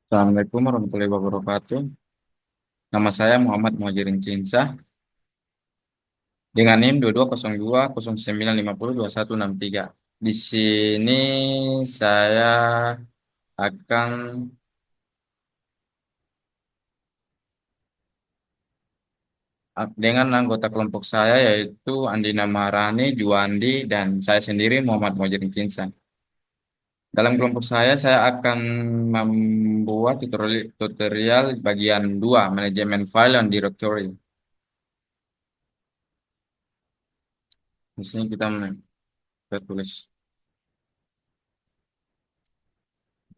Assalamualaikum warahmatullahi wabarakatuh. Nama saya Muhammad Muhajirin Cinsa dengan NIM 220209502163. Di sini saya akan dengan anggota kelompok saya yaitu Andina Maharani, Juandi, dan saya sendiri Muhammad Muhajirin Cinsa. Dalam kelompok saya akan membuat tutorial bagian 2, manajemen file dan directory. Di sini kita tulis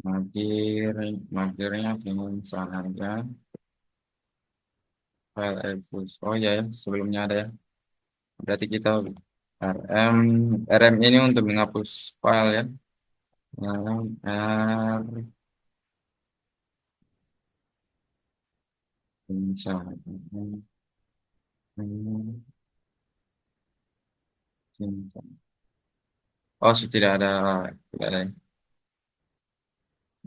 Magir, magirnya dengan seharga file Elvis. Oh ya, ya, sebelumnya ada ya. Berarti kita RM, RM ini untuk menghapus file ya. R, misalnya. Oh, tidak ada.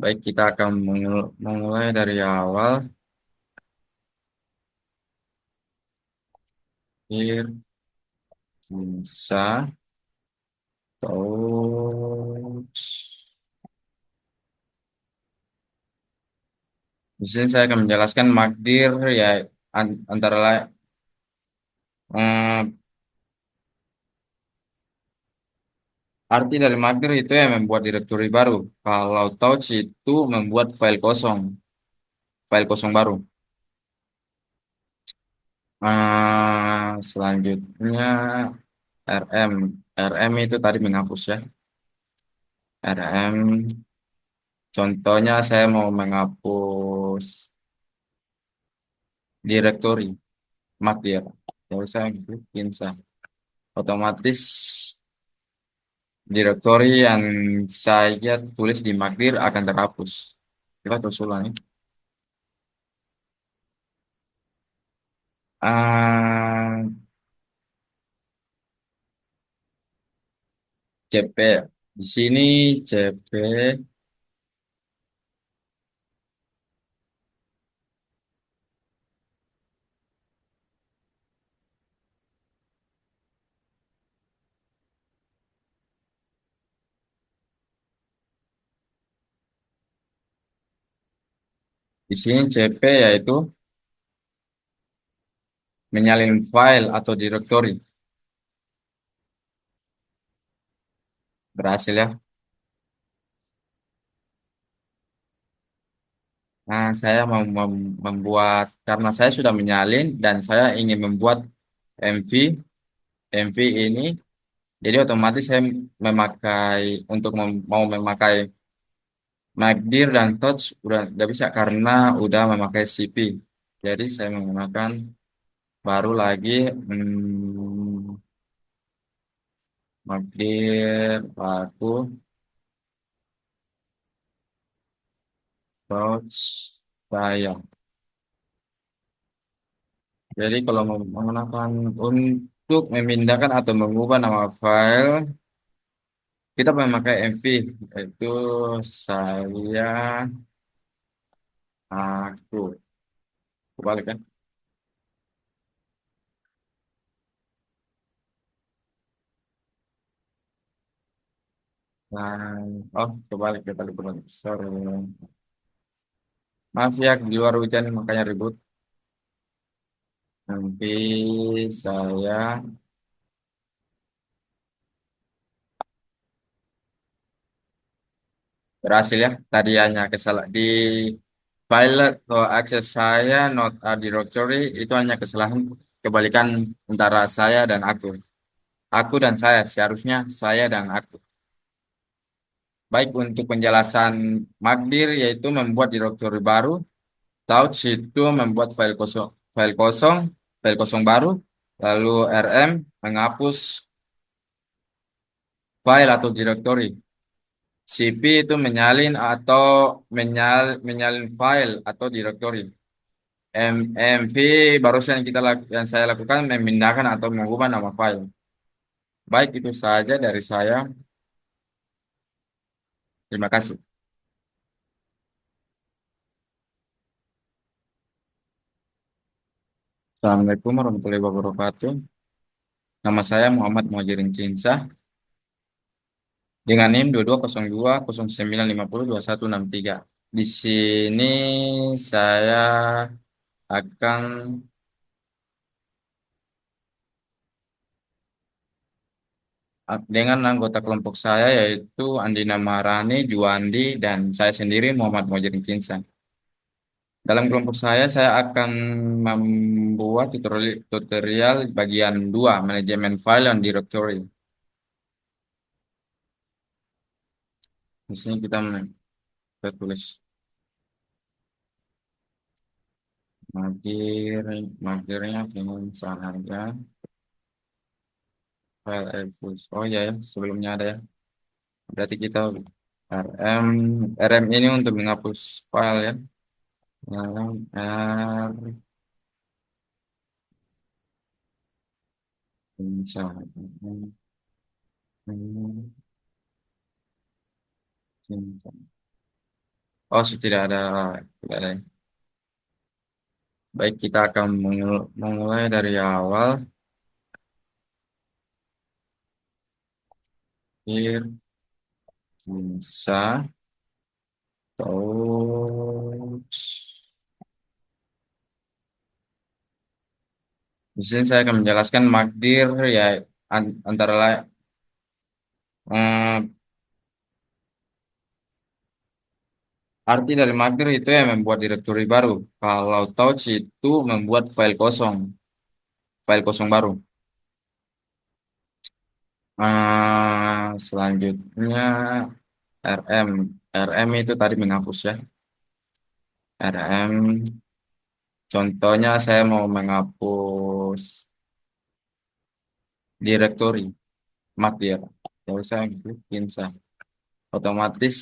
Baik, kita akan memulai dari awal. Here, bisa, touch. Di sini saya akan menjelaskan makdir ya antara lain arti dari mager itu ya membuat directory baru. Kalau touch itu membuat file kosong baru. Selanjutnya RM. RM itu tadi menghapus ya. RM. Contohnya saya mau menghapus directory makdir. Jadi saya bikin otomatis directory yang saya tulis di makdir akan terhapus. Kita terus ulang ya. Ah, CP. Di sini CP, di sini CP yaitu menyalin file atau directory. Berhasil ya. Nah, saya mau membuat karena saya sudah menyalin dan saya ingin membuat MV. MV ini jadi otomatis saya memakai untuk mau memakai Magdir dan Touch udah nggak bisa karena udah memakai CP. Jadi saya menggunakan baru lagi Magdir aku Touch saya. Jadi kalau menggunakan untuk memindahkan atau mengubah nama file, kita memakai MV, yaitu saya, aku. Kebalik kan? Nah, oh kebalik. Sorry. Maaf ya, di luar hujan makanya ribut. Nanti saya berhasil ya. Tadi hanya kesalahan di file atau akses saya, not a directory, itu hanya kesalahan kebalikan antara saya dan aku. Aku dan saya, seharusnya saya dan aku. Baik untuk penjelasan Magdir yaitu membuat directory baru, Touch itu membuat file kosong, file kosong baru, lalu RM menghapus file atau directory. CP itu menyalin atau menyalin file atau directory. MV barusan yang saya lakukan memindahkan atau mengubah nama file. Baik itu saja dari saya. Terima kasih. Assalamualaikum warahmatullahi wabarakatuh. Nama saya Muhammad Muhajirin Cinsah dengan NIM 220209502163. Di sini saya akan dengan anggota kelompok saya yaitu Andina Maharani, Juandi, dan saya sendiri Muhammad Muhajirin Cinsah. Dalam kelompok saya akan membuat tutorial bagian 2, manajemen file dan directory. Di sini kita tulis Magdir, magdirnya dengan saja file exist. Oh ya, ya, sebelumnya ada ya. Berarti kita rm rm ini untuk menghapus file ya. Rm r misalnya. Oh, tidak ada. Baik, kita akan memulai dari awal. Here bisa touch. Di sini saya akan menjelaskan makdir ya antara lain arti dari makdir itu ya membuat directory baru. Kalau touch itu membuat file kosong baru. Selanjutnya RM. RM itu tadi menghapus ya. RM. Contohnya saya mau menghapus directory makdir. Jadi saya bikin otomatis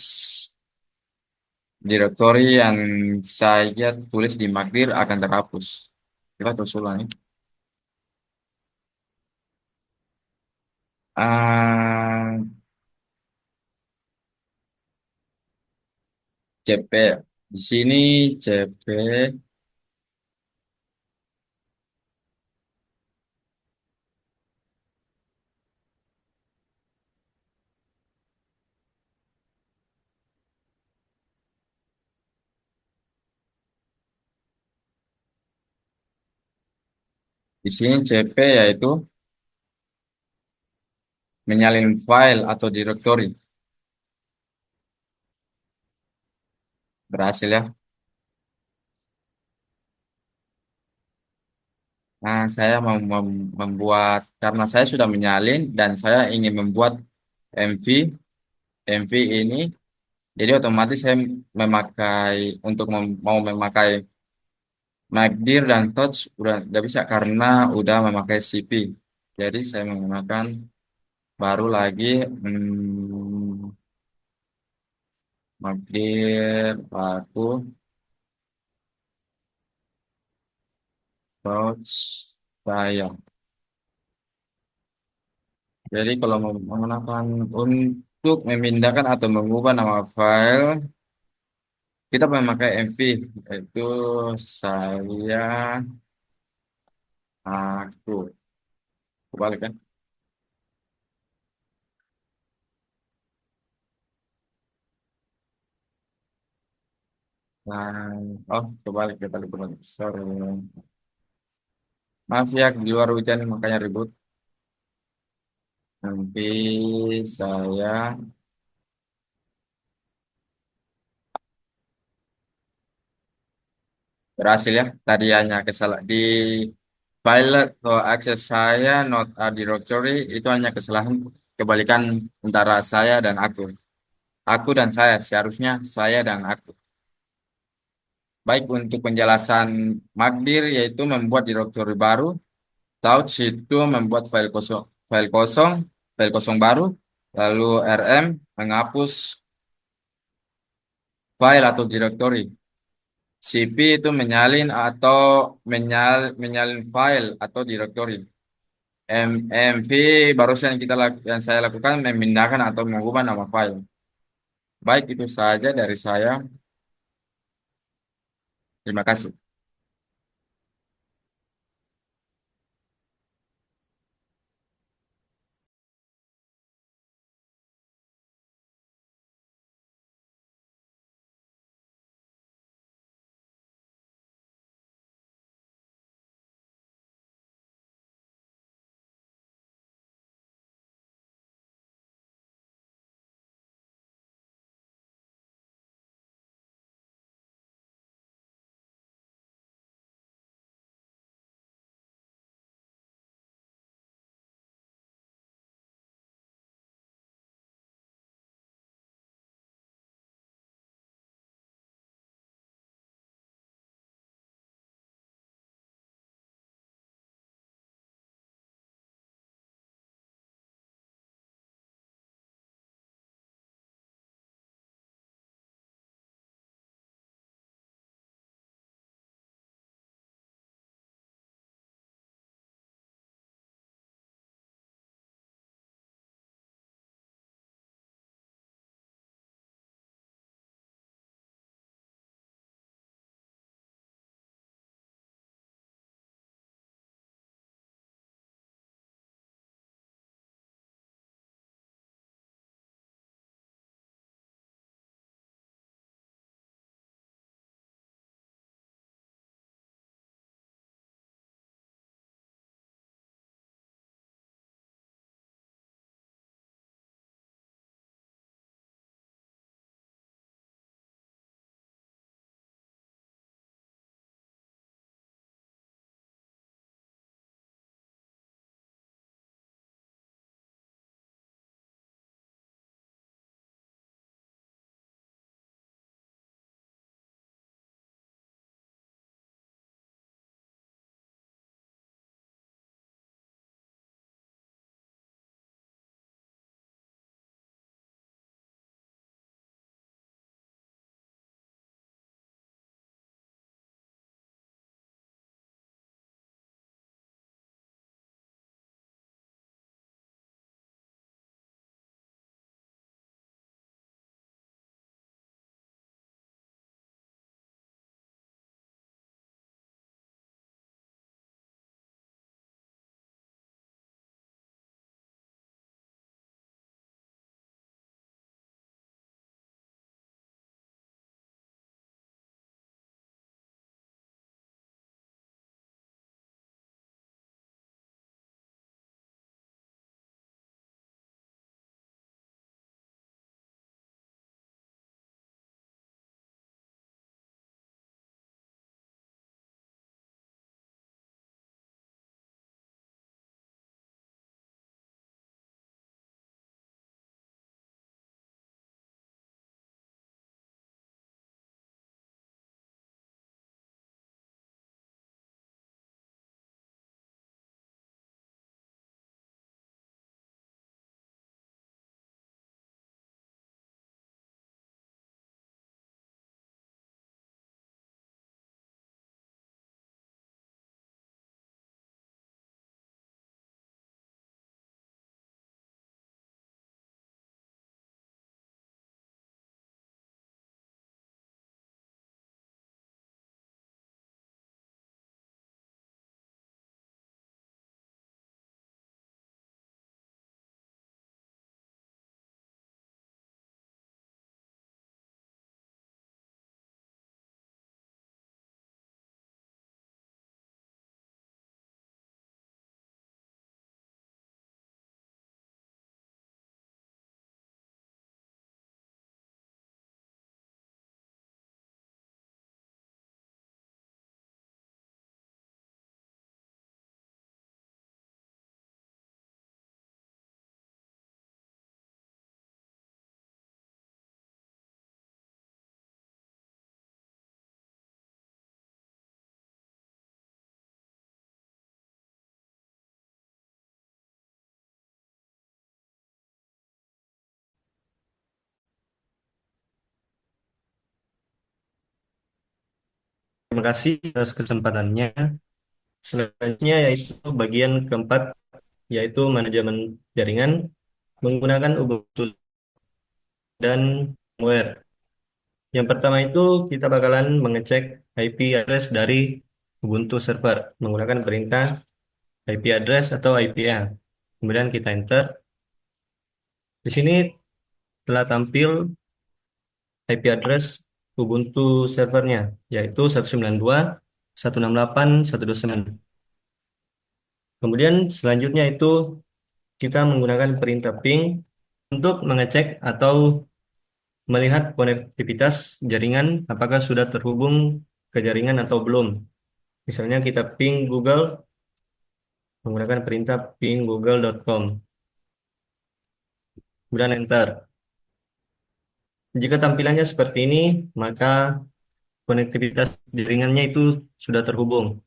directory yang saya tulis di makdir akan terhapus. Kita terus ulang ya. Ah, CP. Di sini CP. Di sini CP yaitu menyalin file atau directory. Berhasil ya. Nah, saya mau membuat karena saya sudah menyalin dan saya ingin membuat MV. MV ini jadi otomatis saya memakai untuk mau memakai Magdir dan Touch udah nggak bisa karena udah memakai CP. Jadi saya menggunakan baru lagi Magdir aku Touch saya. Jadi kalau menggunakan untuk memindahkan atau mengubah nama file, kita memakai MV, yaitu saya, aku. Kebalik kan? Nah, oh, kebalik. Sorry. Maaf ya, di luar hujan makanya ribut. Nanti saya berhasil ya. Tadi hanya kesalahan di file atau akses saya, not a directory, itu hanya kesalahan kebalikan antara saya dan aku. Aku dan saya, seharusnya saya dan aku. Baik untuk penjelasan Magdir yaitu membuat directory baru, Touch itu membuat file kosong baru, lalu RM menghapus file atau directory. CP itu menyalin atau menyalin file atau directory. MV barusan yang saya lakukan memindahkan atau mengubah nama file. Baik itu saja dari saya. Terima kasih. Terima kasih atas kesempatannya. Selanjutnya yaitu bagian keempat, yaitu manajemen jaringan menggunakan Ubuntu dan firmware. Yang pertama itu kita bakalan mengecek IP address dari Ubuntu server menggunakan perintah IP address atau IPA. Kemudian kita enter. Di sini telah tampil IP address Ubuntu servernya, yaitu 192.168.129. Kemudian selanjutnya itu kita menggunakan perintah ping untuk mengecek atau melihat konektivitas jaringan apakah sudah terhubung ke jaringan atau belum. Misalnya kita ping Google menggunakan perintah ping google.com, kemudian enter. Jika tampilannya seperti ini, maka konektivitas jaringannya itu sudah terhubung.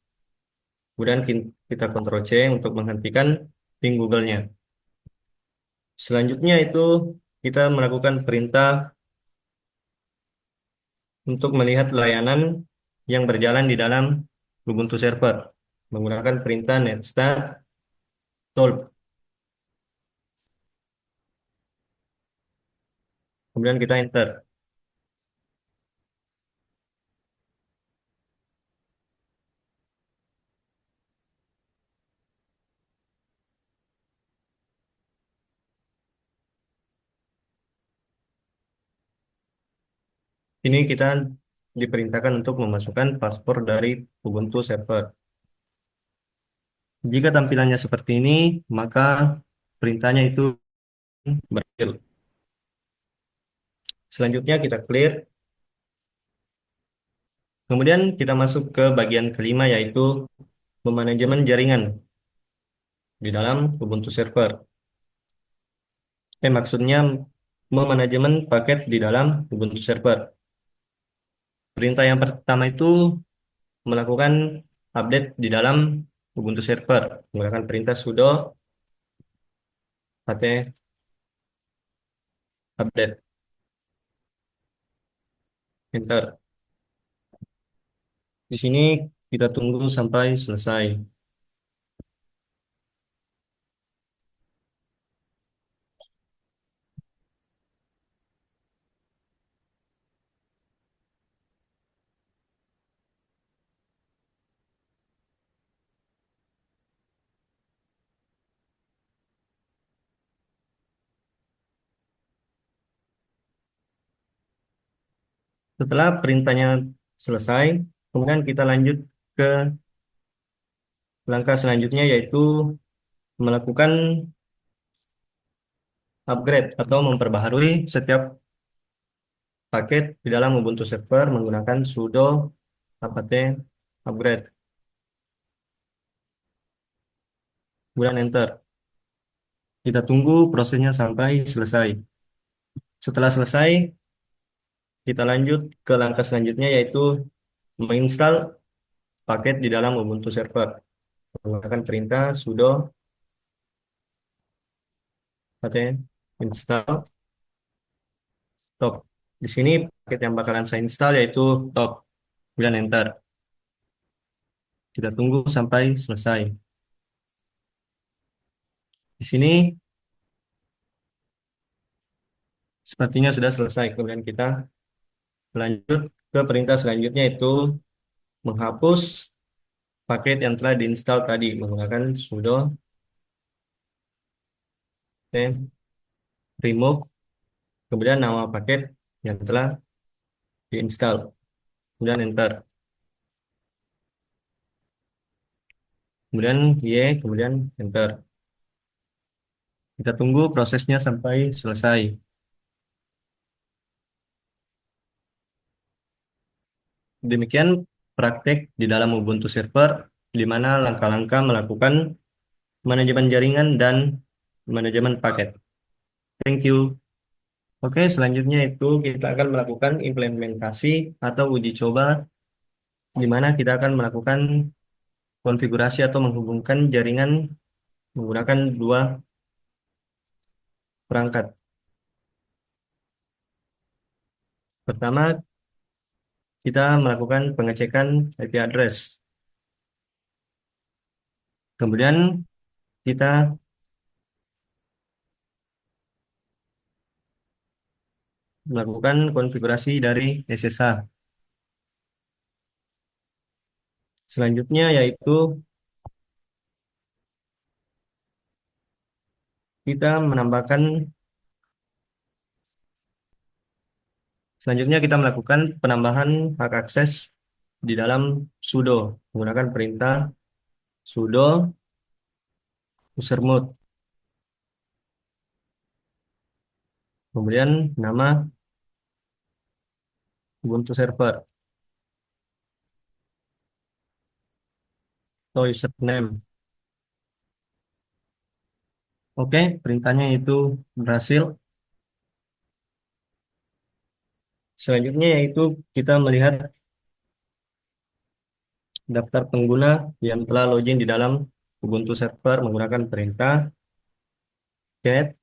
Kemudian kita Ctrl C untuk menghentikan ping Google-nya. Selanjutnya itu kita melakukan perintah untuk melihat layanan yang berjalan di dalam Ubuntu server menggunakan perintah netstart tolp. Kemudian kita enter. Ini kita diperintahkan untuk memasukkan paspor dari Ubuntu server. Jika tampilannya seperti ini, maka perintahnya itu berhasil. Selanjutnya kita clear. Kemudian kita masuk ke bagian kelima yaitu memanajemen jaringan di dalam Ubuntu server. Maksudnya memanajemen paket di dalam Ubuntu server. Perintah yang pertama itu melakukan update di dalam Ubuntu server menggunakan perintah sudo pt update. Enter. Di sini kita tunggu sampai selesai. Setelah perintahnya selesai, kemudian kita lanjut ke langkah selanjutnya yaitu melakukan upgrade atau memperbaharui setiap paket di dalam Ubuntu server menggunakan sudo apt upgrade. Kemudian enter. Kita tunggu prosesnya sampai selesai. Setelah selesai, kita lanjut ke langkah selanjutnya yaitu menginstal paket di dalam Ubuntu server menggunakan perintah sudo apt install top. Di sini paket yang bakalan saya install yaitu top. Kemudian enter. Kita tunggu sampai selesai. Di sini sepertinya sudah selesai. Kemudian kita lanjut ke perintah selanjutnya yaitu menghapus paket yang telah diinstal tadi menggunakan sudo remove kemudian nama paket yang telah diinstal. Kemudian enter. Kemudian kemudian enter. Kita tunggu prosesnya sampai selesai. Demikian praktek di dalam Ubuntu Server, di mana langkah-langkah melakukan manajemen jaringan dan manajemen paket. Thank you. Oke, selanjutnya itu kita akan melakukan implementasi atau uji coba, di mana kita akan melakukan konfigurasi atau menghubungkan jaringan menggunakan dua perangkat. Pertama, kita melakukan pengecekan IP address. Kemudian kita melakukan konfigurasi dari SSH. Selanjutnya yaitu kita menambahkan selanjutnya kita melakukan penambahan hak akses di dalam sudo menggunakan perintah sudo usermod. Kemudian nama Ubuntu server atau username. Oke, perintahnya itu berhasil. Selanjutnya yaitu kita melihat daftar pengguna yang telah login di dalam Ubuntu server menggunakan perintah get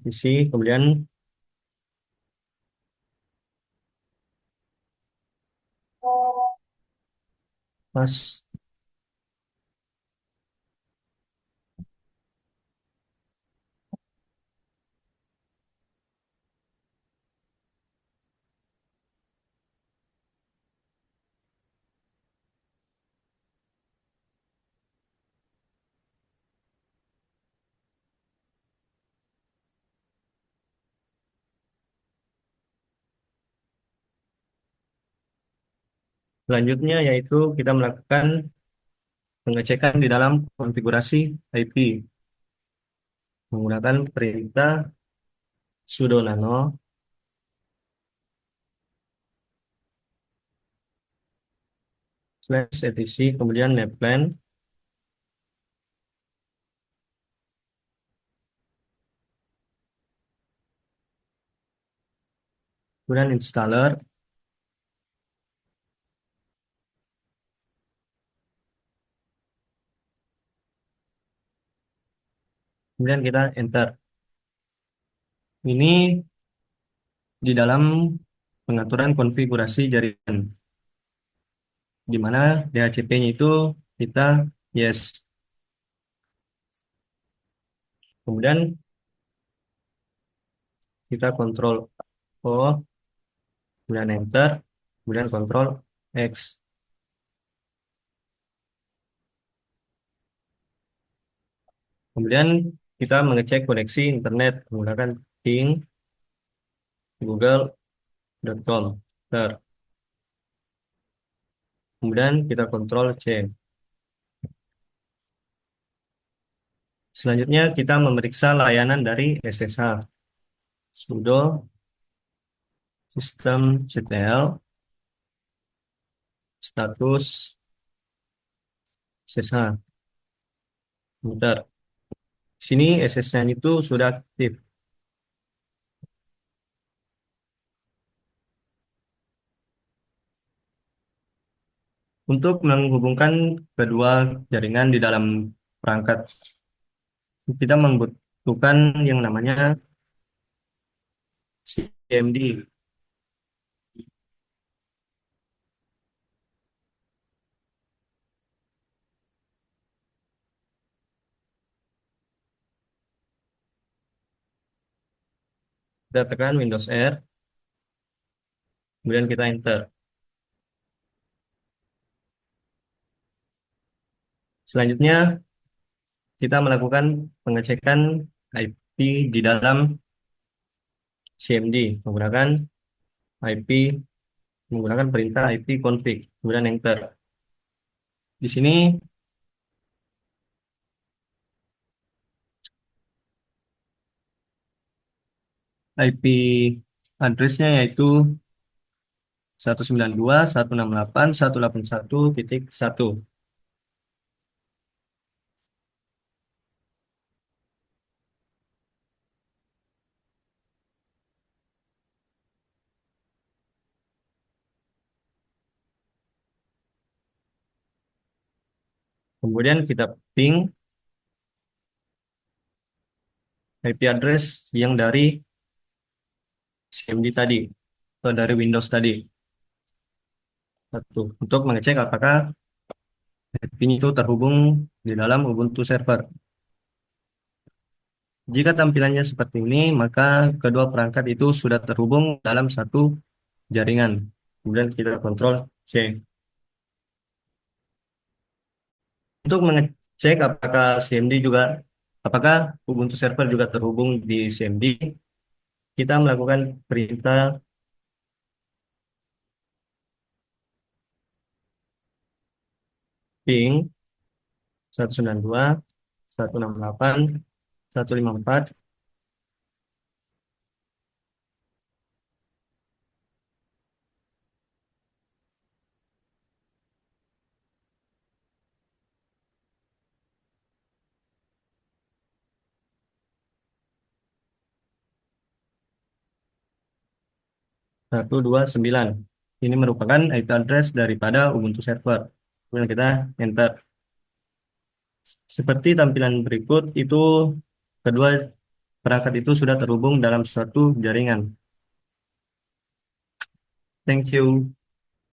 isi kemudian pas. Selanjutnya yaitu kita melakukan pengecekan di dalam konfigurasi IP menggunakan perintah sudo nano slash etc kemudian netplan kemudian installer kemudian kita enter. Ini di dalam pengaturan konfigurasi jaringan di mana DHCP-nya itu kita yes. Kemudian kita kontrol O, kemudian enter, kemudian kontrol X. Kemudian kita mengecek koneksi internet menggunakan ping google.com. Kemudian kita kontrol C. Selanjutnya kita memeriksa layanan dari SSH. Sudo systemctl status SSH. Bentar. Sini SSH itu sudah aktif. Untuk menghubungkan kedua jaringan di dalam perangkat, kita membutuhkan yang namanya CMD. Kita tekan Windows R, kemudian kita enter. Selanjutnya, kita melakukan pengecekan IP di dalam CMD menggunakan IP menggunakan perintah IP config, kemudian enter. Di sini IP address-nya yaitu 192.168.181.1. Kemudian kita ping IP address yang dari CMD tadi atau dari Windows tadi. Satu, untuk mengecek apakah ini itu terhubung di dalam Ubuntu server. Jika tampilannya seperti ini, maka kedua perangkat itu sudah terhubung dalam satu jaringan. Kemudian kita kontrol C. Untuk mengecek apakah Ubuntu server juga terhubung di CMD, kita melakukan perintah ping 192, 168, 154, 129. Ini merupakan IP address daripada Ubuntu server. Kemudian kita enter. Seperti tampilan berikut, itu kedua perangkat itu sudah terhubung dalam suatu jaringan. Thank you.